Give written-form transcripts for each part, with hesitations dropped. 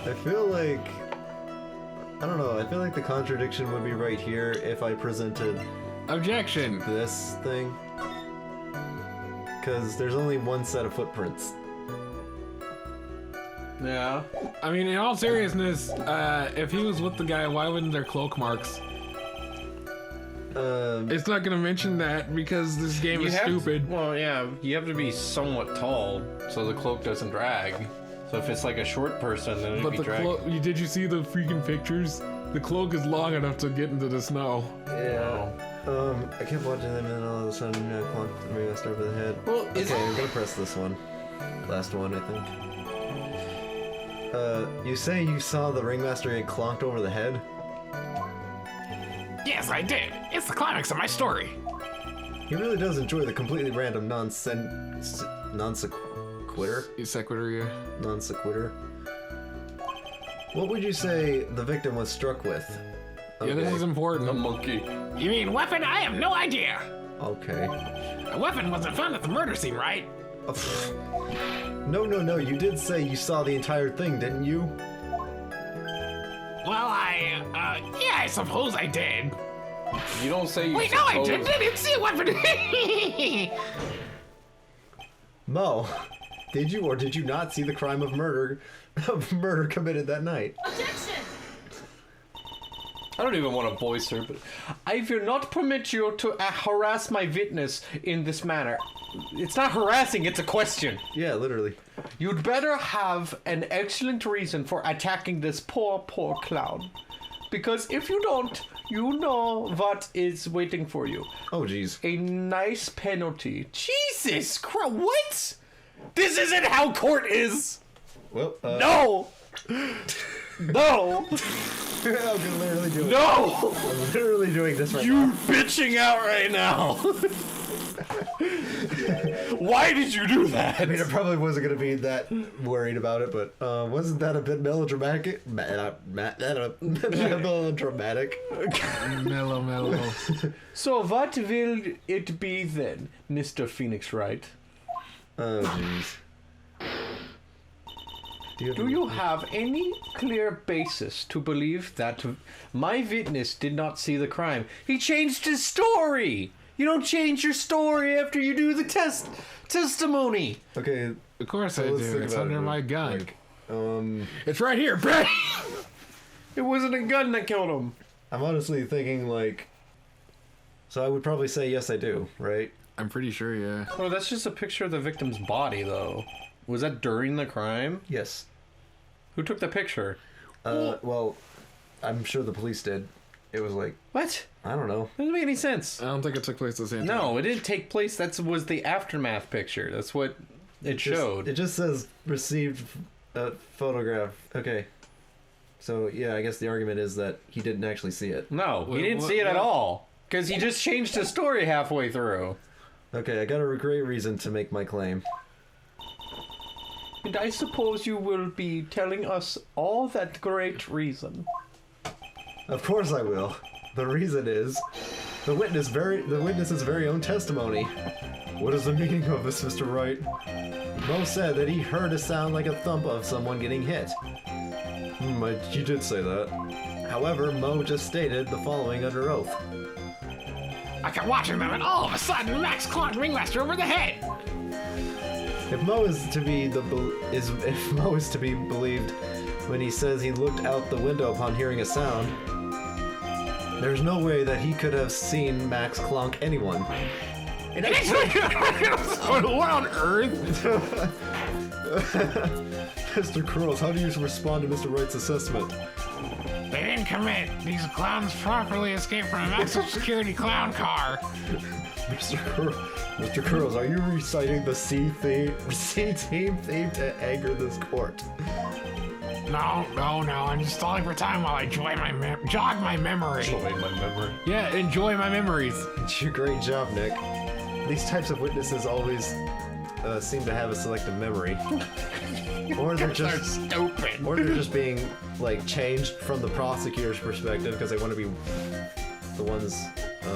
I feel like... I don't know, I feel like the contradiction would be right here if I presented... Objection! This thing. Because there's only one set of footprints. Yeah. I mean, in all seriousness, if he was with the guy, why wouldn't there cloak marks? It's not gonna mention that because this game is stupid. Well, yeah, you have to be somewhat tall so the cloak doesn't drag. So if it's like a short person, then it'd be dragging. Did you see the freaking pictures? The cloak is long enough to get into the snow. Yeah. I kept watching them and all of a sudden I clunked the remaster over the head. Well, okay, I'm gonna press this one. Last one, I think. You say you saw the ringmaster get clonked over the head? Yes, I did. It's the climax of my story. He really does enjoy the completely random non-sequitur? Sequitur, yeah. Non-sequitur. What would you say the victim was struck with? Okay. Yeah, this is important. A monkey. You mean weapon? I have no idea. Okay. A weapon wasn't found at the murder scene, right? No, you did say you saw the entire thing, didn't you? Well, yeah, I suppose I did. You don't say you Wait, no, I didn't see a weapon. Mo, did you or did you not see the crime of murder committed that night? Objection! I don't even want to voice her, but I will not permit you to harass my witness in this manner. It's not harassing, it's a question. Yeah, literally. You'd better have an excellent reason for attacking this poor clown. Because if you don't, you know what is waiting for you. Oh, jeez. A nice penalty. Jesus Christ, what? This isn't how court is! Well, No! No! I'm literally doing No! I'm literally doing this right now. You're bitching out right now. Why did you do that? I mean, I probably wasn't going to be that worried about it, but wasn't that a bit melodramatic? Melodramatic. Mellow. So what will it be then, Mr. Phoenix Wright? Oh, jeez. Do you have any clear basis to believe that my witness did not see the crime? He changed his story! You don't change your story after you do the testimony! Okay. Of course I do. It's under my gun. Like, it's right here, Brad! It wasn't a gun that killed him. I'm honestly thinking, like... So I would probably say yes, I do, right? I'm pretty sure, yeah. Oh, that's just a picture of the victim's body, though. Was that during the crime? Yes. Who took the picture? Well, I'm sure the police did. It was like... What? I don't know. That doesn't make any sense. I don't think it took place at the same time. No, it didn't take place. That was the aftermath picture. That's what it showed. It just says received photograph. Okay. So, yeah, I guess the argument is that he didn't actually see it. No, he didn't see it at all. Because he just changed his story halfway through. Okay, I got a great reason to make my claim. And I suppose you will be telling us all that great reason. Of course I will. The reason is the witness's very own testimony. What is the meaning of this, Mr. Wright? Mo said that he heard a sound like a thump of someone getting hit. You did say that. However, Mo just stated the following under oath. I kept watching them, and all of a sudden, Max clonked Ringmaster over the head. If Mo is to be believed when he says he looked out the window upon hearing a sound, there's no way that he could have seen Max clonk anyone. What on earth? Mr. Curls, how do you respond to Mr. Wright's assessment? They didn't commit. These clowns properly escaped from a maximum security clown car. Mr. Curls, are you reciting the C team theme to anger this court? No. I'm just stalling for time while I jog my memory. Enjoy my memory. Yeah, enjoy my memories. Great job, Nick. These types of witnesses always seem to have a selective memory. Or they're just stupid. Or they're just being like changed from the prosecutor's perspective because they want to be the ones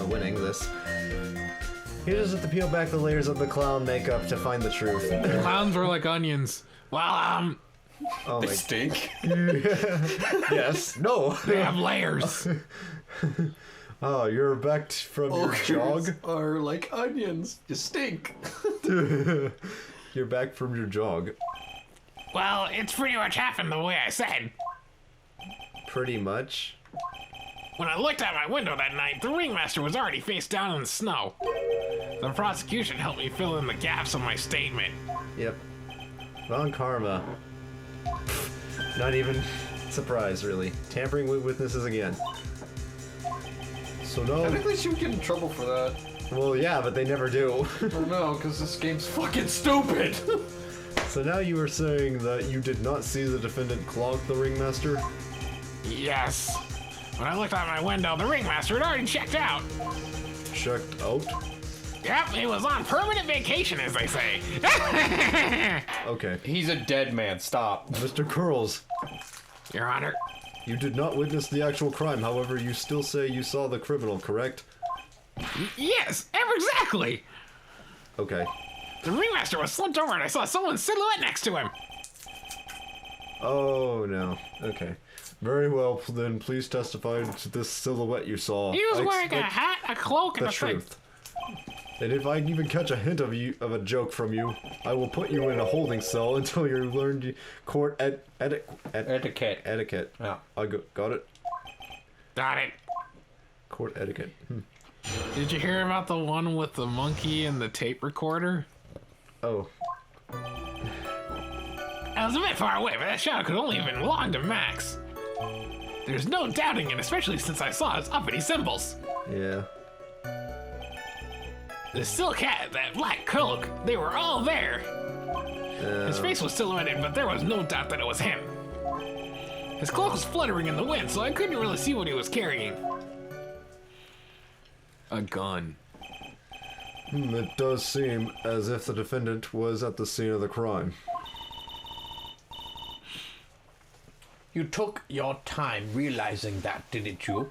winning this. You just have to peel back the layers of the clown makeup to find the truth. Clowns are like onions. Well, Oh They my. stink. Yes. No. They have layers. Oh, you're back from your jog. Are like onions. You stink. You're back from your jog. Well, it's pretty much happened the way I said. Pretty much. When I looked out my window that night, the ringmaster was already face down in the snow. The prosecution helped me fill in the gaps of my statement. Yep. Wrong karma. Not even surprised, really. Tampering with witnesses again. So I no. think they should get in trouble for that. Well, yeah, but they never do. I don't know, because this game's fucking stupid. So now you were saying that you did not see the defendant clog the ringmaster? Yes. When I looked out my window, the ringmaster had already checked out. Checked out? Yep, he was on permanent vacation, as they say. Okay. He's a dead man. Stop. Mr. Curls, Your Honor. you did not witness the actual crime, however, you still say you saw the criminal, correct? Yes, exactly. Okay. The ringmaster was slumped over and I saw someone's silhouette next to him. Oh, no. Okay. Very well, then please testify to this silhouette you saw. He was I wearing a expect hat, a cloak, and the a thing. truth. And if I even catch a hint of a joke from you, I will put you in a holding cell until you learn court Etiquette. etiquette. Yeah. Got it? Got it. Court etiquette. Did you hear about the one with the monkey and the tape recorder? Oh. I was a bit far away, but that shadow could only have been belong to Max. There's no doubting it, especially since I saw his uppity symbols. Yeah. The silk hat, that black cloak, they were all there. His face was silhouetted, but there was no doubt that it was him. His cloak was fluttering in the wind, so I couldn't really see what he was carrying. A gun. It does seem as if the defendant was at the scene of the crime. You took your time realizing that, didn't you?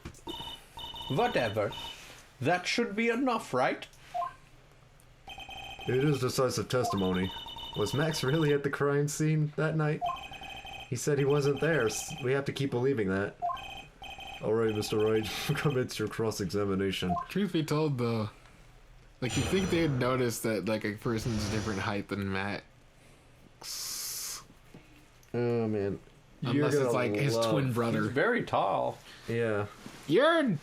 Whatever. That should be enough, right? It is decisive testimony. Was Max really at the crime scene that night? He said he wasn't there. We have to keep believing that. Alright, Mr. Wright, commence your cross-examination. Truth be told, though, like, you think they'd notice that, like, a person's different height than Max. Oh, man. Unless it's, like, his twin brother. He's very tall. Yeah. You're...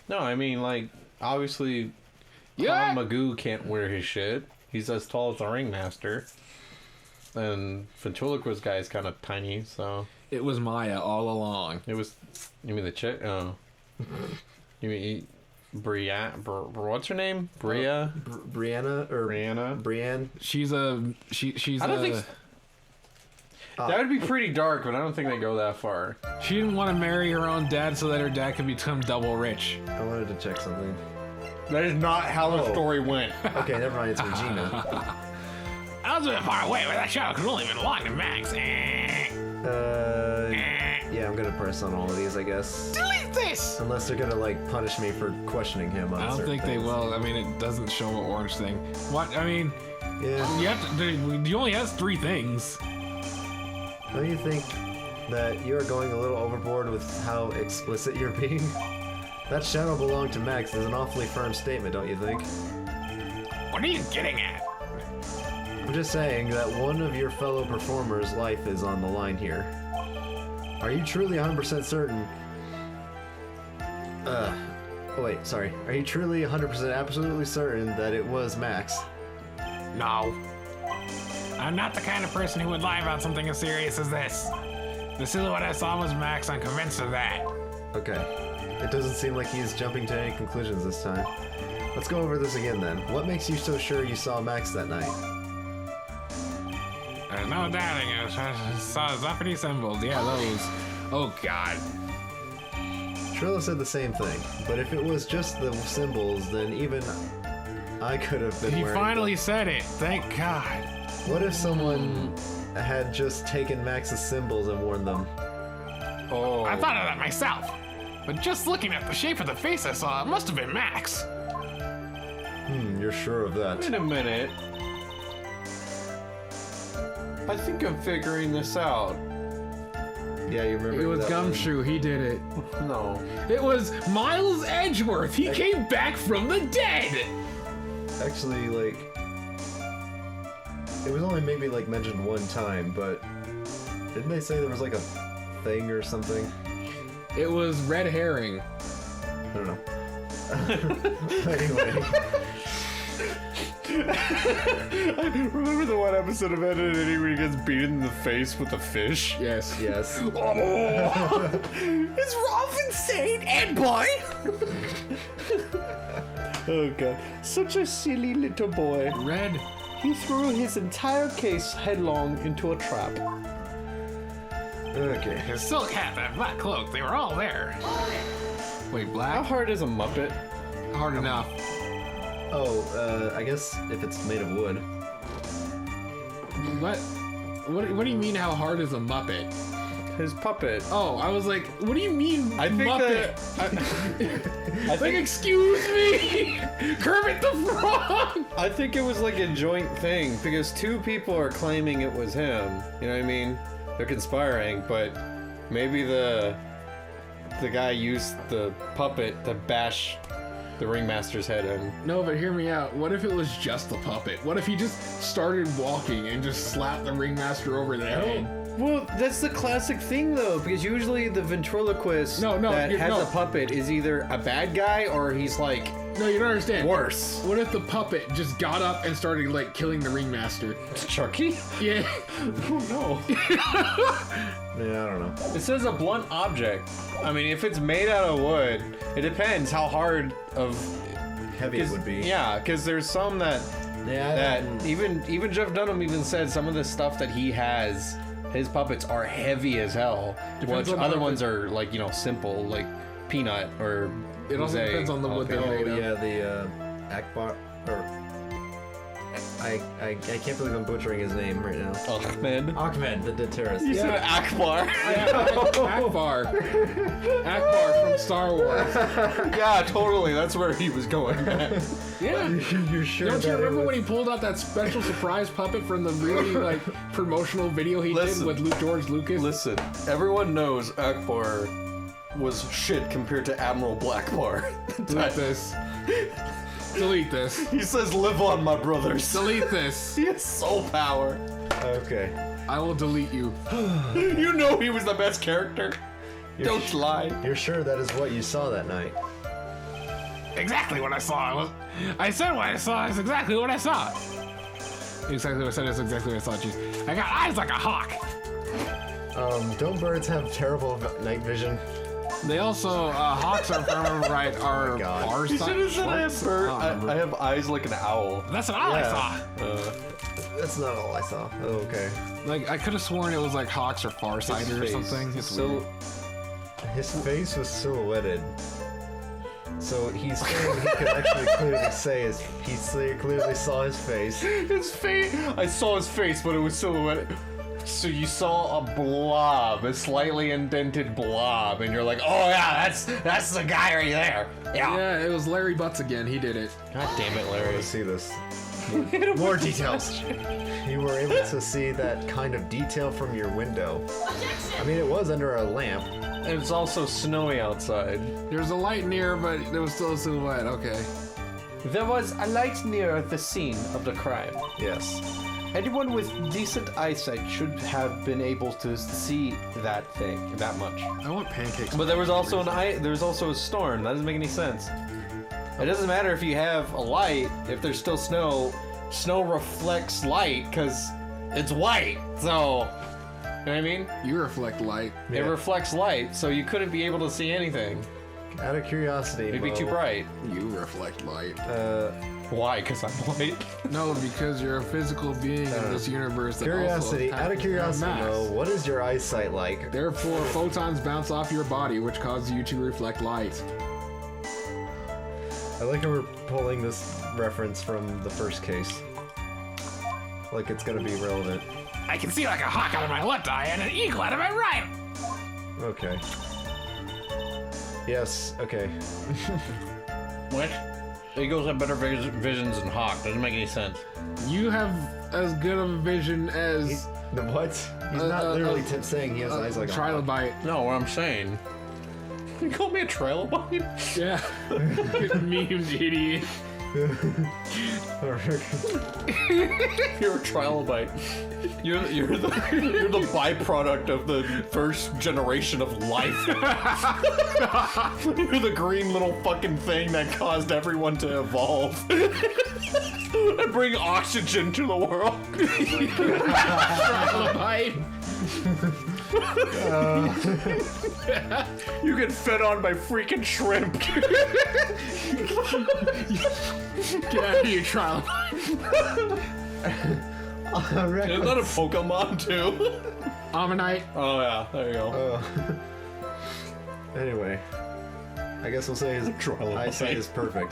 No, I mean, like, obviously, Yeah. Tom Magoo can't wear his shit. He's as tall as the ringmaster. And Ventriloquist guy is kind of tiny, so... It was Maya all along. It was... You mean the chick? Oh. You mean... what's her name? Bria? Brianna? Or Brianna? Brienne? She's she's I don't think... That would be pretty dark, but I don't think they go that far. She didn't want to marry her own dad so that her dad could become double rich. I wanted to check something. That is not how the story went. Okay, never mind, it's Regina. I was a bit far away, but that shadow could only have been belong to Max. Yeah, I'm gonna press on all of these, I guess. Delete this! Unless they're gonna, like, punish me for questioning him on I don't certain think they things. will. I mean, it doesn't show an orange thing. What? I mean, Yeah. you have to, he only has 3 things. Don't you think that you're going a little overboard with how explicit you're being? That shadow belonged to Max is an awfully firm statement, don't you think? What are you getting at? I'm just saying that one of your fellow performers' life is on the line here. Are you truly 100% certain? Oh wait, sorry. Are you truly 100% absolutely certain that it was Max? No. I'm not the kind of person who would lie about something as serious as this. The silhouette I saw was Max, I'm convinced of that. Okay. It doesn't seem like he's jumping to any conclusions this time. Let's go over this again then. What makes you so sure you saw Max that night? There's no doubting it. I saw his uppity symbols. Yeah, those. Oh, God. Trillo said the same thing, but if it was just the symbols, then even I could have been He wearing finally them. said it. Thank God. What if someone had just taken Max's symbols and worn them? Oh. I thought of that myself. But just looking at the shape of the face I saw, it must have been Max. You're sure of that? Wait a minute. I think I'm figuring this out. Yeah, you remember It was that one? Gumshoe. He did it. No. It was Miles Edgeworth. He came back from the dead. Actually, like, it was only maybe like mentioned one time, but didn't they say there was like a thing or something? It was Red Herring. I don't know. Anyway, Remember the one episode of Ed and Eddie where he gets beaten in the face with a fish? Yes. yes. Oh, it's Rolf insane, Ed boy. Oh god, such a silly little boy. Red. He threw his entire case headlong into a trap. Okay. His silk hat, that black cloak, they were all there. Wait, How black? hard is a Muppet? Hard enough. Oh, I guess if it's made of wood. What? What do you mean? How hard is a Muppet? His puppet. Oh, I was like, what do you mean? I think Muppet? I Like, think excuse me, Kermit the Frog. I think it was like a joint thing because two people are claiming it was him. You know what I mean? They're conspiring, but maybe the guy used the puppet to bash the ringmaster's head in. No, but hear me out. What if it was just the puppet? What if he just started walking and just slapped the ringmaster over the head? Well, that's the classic thing though, because usually the ventriloquist that has a puppet is either a bad guy or he's like No, you don't understand. worse. What if the puppet just got up and started like killing the ringmaster? It's Chucky? Yeah. Oh no. Yeah, I don't know. It says a blunt object. I mean, if it's made out of wood, it depends how hard of Heavy it would be. Yeah, because there's some that even Jeff Dunham even said some of the stuff that he has, his puppets are heavy as hell. Depends which on the other puppet. ones are like, you know, simple, like peanut or It also mosaic. depends on the wood they're made of. Yeah, the Akbar or I can't believe I'm butchering his name right now. Ahmed. Ahmed, the terrorist. You said Akbar. Akbar. Akbar from Star Wars. Yeah, totally. That's where he was going. Yeah. You're sure? Don't you that it remember was- when he pulled out that special surprise puppet from the really like promotional video he Listen. did with George Lucas? Listen, everyone knows Akbar was shit compared to Admiral Blackbar. Delete this. Delete this. He says, "Live on, my brothers." Delete this. He has soul power. Okay. I will delete you. You know he was the best character. Don't lie. You're sure that is what you saw that night? Exactly what I saw. I said what I saw is exactly what I saw. Exactly what I said is exactly what I saw. Jeez. I got eyes like a hawk. Don't birds have terrible night vision? They also, hawks are, if I remember right, are God. far You should have said I have bird. I have eyes like an owl. That's not all I Yeah. saw. That's not all I saw. Oh, okay. Like, I could have sworn it was like hawks or farsighted or something. It's weird. His face was silhouetted. So he's saying he could actually clearly say clearly saw his face. His face. I saw his face, but it was silhouetted. So you saw a blob, a slightly indented blob, and you're like, "Oh yeah, that's the guy right there." Yeah. Yeah, it was Larry Butts again. He did it. God damn it, Larry. Let's see this. More details. You were able to see that kind of detail from your window. I mean, it was under a lamp. And it's also snowy outside. There's a light near, but there was still a silhouette. Okay. There was a light near the scene of the crime. Yes. Anyone with decent eyesight should have been able to see that thing that much. I want pancakes. But there was also there was also a storm. That doesn't make any sense. It doesn't matter if you have a light if there's still snow. Snow reflects light because it's white. So, you know what I mean? You reflect light. It reflects light, so you couldn't be able to see anything. Out of curiosity, It'd be Mo, too bright. You reflect light. Why? Because I'm white. No, because you're a physical being in this universe. That Curiosity. also Out of curiosity, mass. Mo, what is your eyesight like? Therefore, photons bounce off your body, which causes you to reflect light. I like how we're pulling this reference from the first case. Like it's gonna be relevant. I can see like a hawk out of my left eye and an eagle out of my right. Okay. Yes, okay. What? Eagles have better visions than Hawk. Doesn't make any sense. You have as good of a vision as The what? He's not literally saying he has eyes like a hawk. Trilobite. No, what I'm saying. You call me a trilobite? Yeah. Memes, idiot. You're a trilobite. You're the byproduct of the first generation of life. You're the green little fucking thing that caused everyone to evolve and bring oxygen to the world. Trilobite. You get fed on by freaking shrimp. Get out of here, Trilobite. Isn't that a Pokemon too? Ammonite. Oh yeah, there you go. Anyway, I guess we'll say his Trilobite. eyesight is perfect.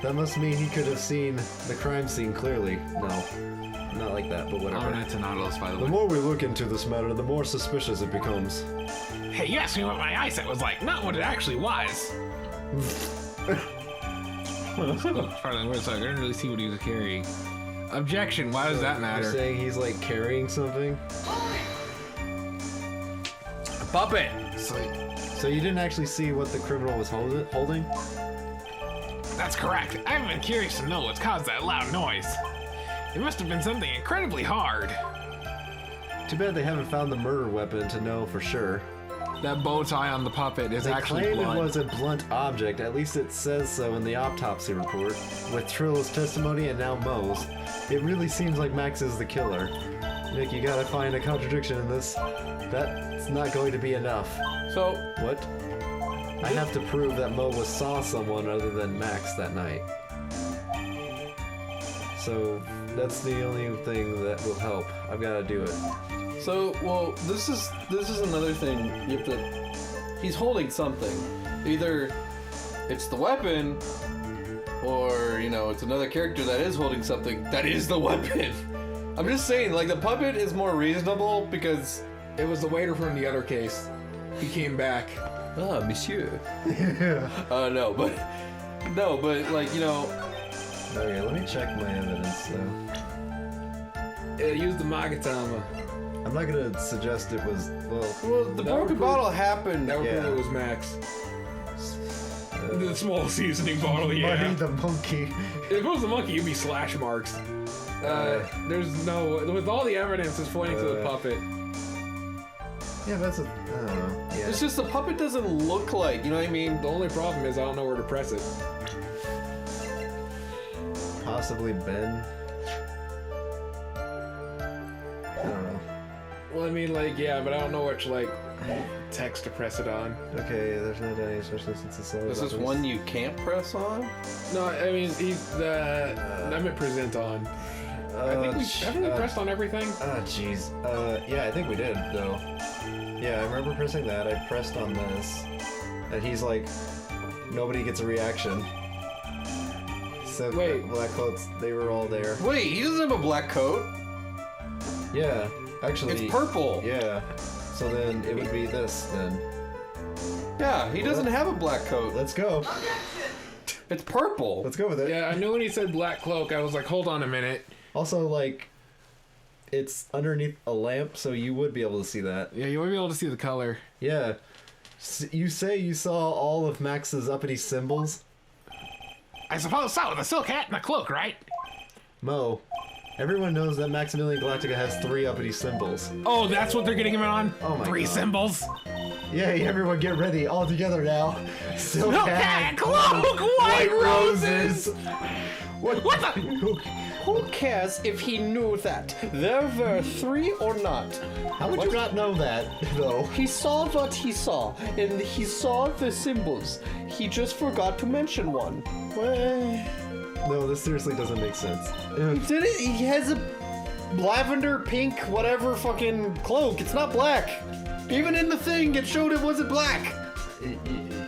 That must mean he could have seen the crime scene clearly. No, not like that, but whatever. Ammonite's a Nautilus, by the The way. more we look into this matter, the more suspicious it becomes. Hey, you asked me what my eyesight was like, not what it actually was. Charlie, wait a second. I didn't really see what he was carrying. Objection. Why does that You're matter? saying he's like carrying something? Puppet. So you didn't actually see what the criminal was holding? That's correct. I've been curious to know what's caused that loud noise. It must have been something incredibly hard. Too bad they haven't found the murder weapon to know for sure. That bow tie on the puppet is They actually claim blood. it was a blunt object, at least it says so in the autopsy report. With Trill's testimony and now Moe's, it really seems like Max is the killer. Nick, you gotta find a contradiction in this. That's not going to be enough. So What? I have to prove that Moe saw someone other than Max that night. So that's the only thing that will help. I've gotta do it. well, this is another thing. You have to. He's holding something. Either it's the weapon, or it's another character that is holding something that is the weapon. I'm just saying, like the puppet is more reasonable because It was the waiter from the other case. He came back. monsieur. No, but like Okay, let me check my evidence though. It used the Magatama. I'm not gonna suggest it was, Well, the broken bottle happened. That would Yeah. prove it was Max. The small seasoning bottle, yeah. Muddy the monkey. If it was the monkey, it'd be slash marks. There's no... With all the evidence, it's pointing to the puppet. Yeah, that's a, I don't know. Yeah. It's just the puppet doesn't look like, you know what I mean? The only problem is I don't know where to press it. Possibly Ben. I don't know. Well, I mean, like, yeah, but I don't know which, like, text to press it on. Okay, there's no any, especially since it's all Is this weapons. one you can't press on? No, I mean, I meant present on. I think haven't we pressed on everything? Jeez. Yeah, I think we did, though. Yeah, I remember pressing that. I pressed on this. And he's like, nobody gets a reaction. So, Wait. black coats, they were all there. Wait, he doesn't have a black coat. Yeah, actually. It's purple. Yeah. So then it would be this, then. Yeah, he doesn't have a black coat. Let's go. It's purple. Let's go with it. Yeah, I knew when he said black cloak, I was like, hold on a minute. Also, like, it's underneath a lamp, so you would be able to see that. Yeah, you won't be able to see the color. Yeah. You say you saw all of Max's uppity symbols? I suppose so, the silk hat and the cloak, right? Mo, everyone knows that Maximilian Galactica has 3 uppity symbols. Oh, that's what they're getting him on? Oh my 3 God. symbols? Yay, everyone get ready, all together now. Silk hat, cloak, white roses. What the? Who cares if he knew that there were 3 or not? How would you not know that, though? He saw what he saw, and he saw the symbols. He just forgot to mention one. No, this seriously doesn't make sense. Did it? He has a lavender pink whatever fucking cloak. It's not black. Even in the thing, it showed it wasn't black.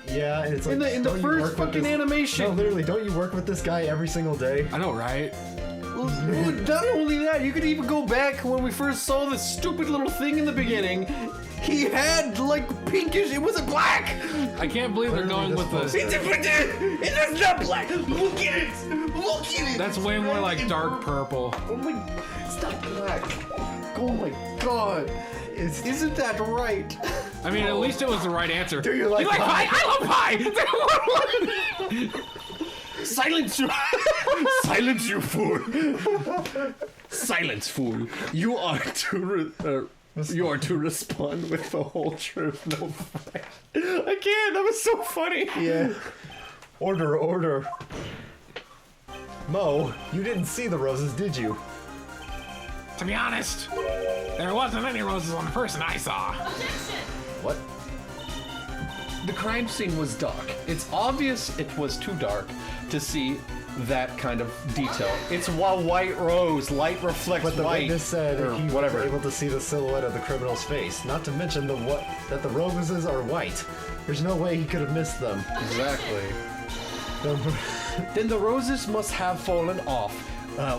Yeah, and it's like... In the don't you first work with fucking this- animation. No, literally, don't you work with this guy every single day? I know, right? Well, not only that, you could even go back when we first saw this stupid little thing in the beginning. He had like pinkish. It wasn't black. I can't believe they're going with the. It's not black. Look at it. Look at it. That's way more like dark purple. Oh my! It's not black. Oh my god! Isn't that right? I mean, at least it was the right answer. Do you like pie? I love pie. Silence you! Silence you fool! Silence fool! You are to respond with the whole truth. No, I can't. That was so funny. Yeah. Order. Mo, you didn't see the roses, did you? To be honest, there wasn't any roses on the person I saw. What? The crime scene was dark. It's obvious it was too dark to see that kind of detail. It's a white rose. Light reflects But the white. witness said or he whatever. was able to see the silhouette of the criminal's face. Not to mention that the roses are white. There's no way he could have missed them. Exactly. Then the roses must have fallen off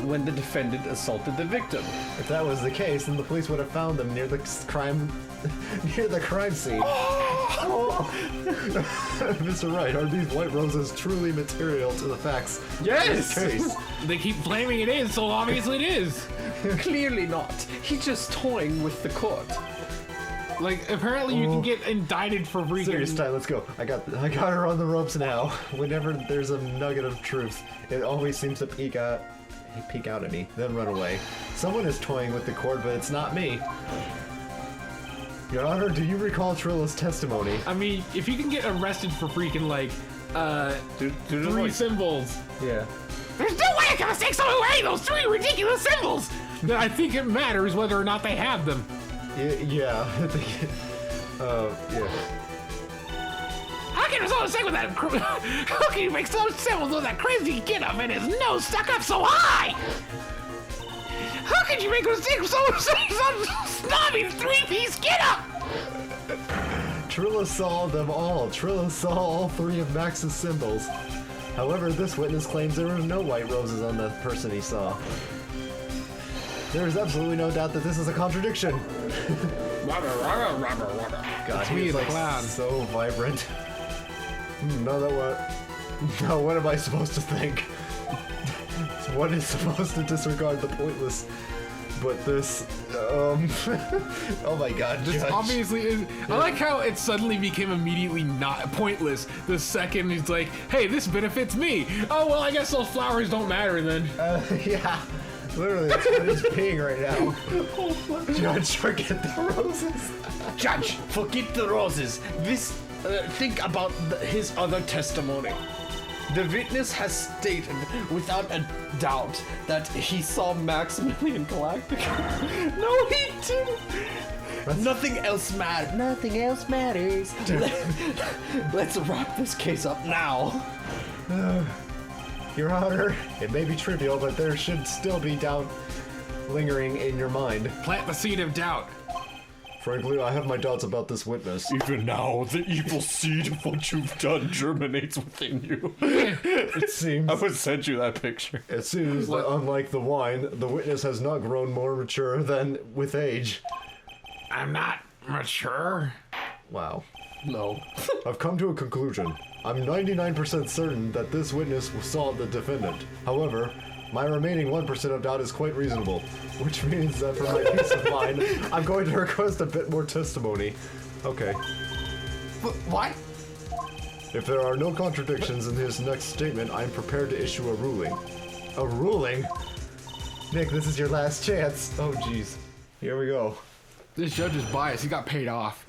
when the defendant assaulted the victim. If that was the case, then the police would have found them near the crime scene. Mr. Wright, are these white roses truly material to the facts of this case? They keep claiming it is, so obviously it is. Clearly not. He's just toying with the court. Like, apparently you can get indicted for Serious freaking... time, let's go. I got her on the ropes now. Whenever there's a nugget of truth, it always seems to peek out at me, then run away. Someone is toying with the court, but it's not me. Your Honor, do you recall Trilla's testimony? I mean, if you can get arrested for freaking, like, Do three symbols, Yeah. there's no way I can mistake someone wearing those three ridiculous symbols! Then I think it matters whether or not they have them. Yeah. Yeah. How can someone say with that? How can you make some symbols with that crazy get up and his nose stuck up so high? How could you make a mistake with someone saying some snobby three-piece get up? Trilla saw them all. Trilla saw all three of Max's symbols. However, this witness claims there were no white roses on the person he saw. There is absolutely no doubt that this is a contradiction. God, me, he's the like clown. so vibrant. Now what am I supposed to think? One is supposed to disregard the pointless, but this, oh my god, This Judge. obviously is. I like how it suddenly became immediately not pointless. The second he's like, hey, this benefits me. Oh, well, I guess those flowers don't matter then. Yeah, literally, that's what he's peeing right now. Judge, forget the roses. Judge, forget the roses. This, think about his other testimony. The witness has stated without a doubt that he saw Maximilian Galactica. No, he didn't. Nothing else matters. Nothing else matters. Let's wrap this case up now. Your Honor, it may be trivial, but there should still be doubt lingering in your mind. Plant the seed of doubt. Frankly, I have my doubts about this witness. Even now, the evil seed of what you've done germinates within you. It seems... I would send you that picture. It seems that unlike the wine, the witness has not grown more mature than with age. I'm not mature. Wow. No. I've come to a conclusion. I'm 99% certain that this witness saw the defendant. However, my remaining 1% of doubt is quite reasonable, which means that for my peace of mind, I'm going to request a bit more testimony. Okay. What? If there are no contradictions in his next statement, I'm prepared to issue a ruling. A ruling? Nick, this is your last chance. Oh, jeez. Here we go. This judge is biased. He got paid off.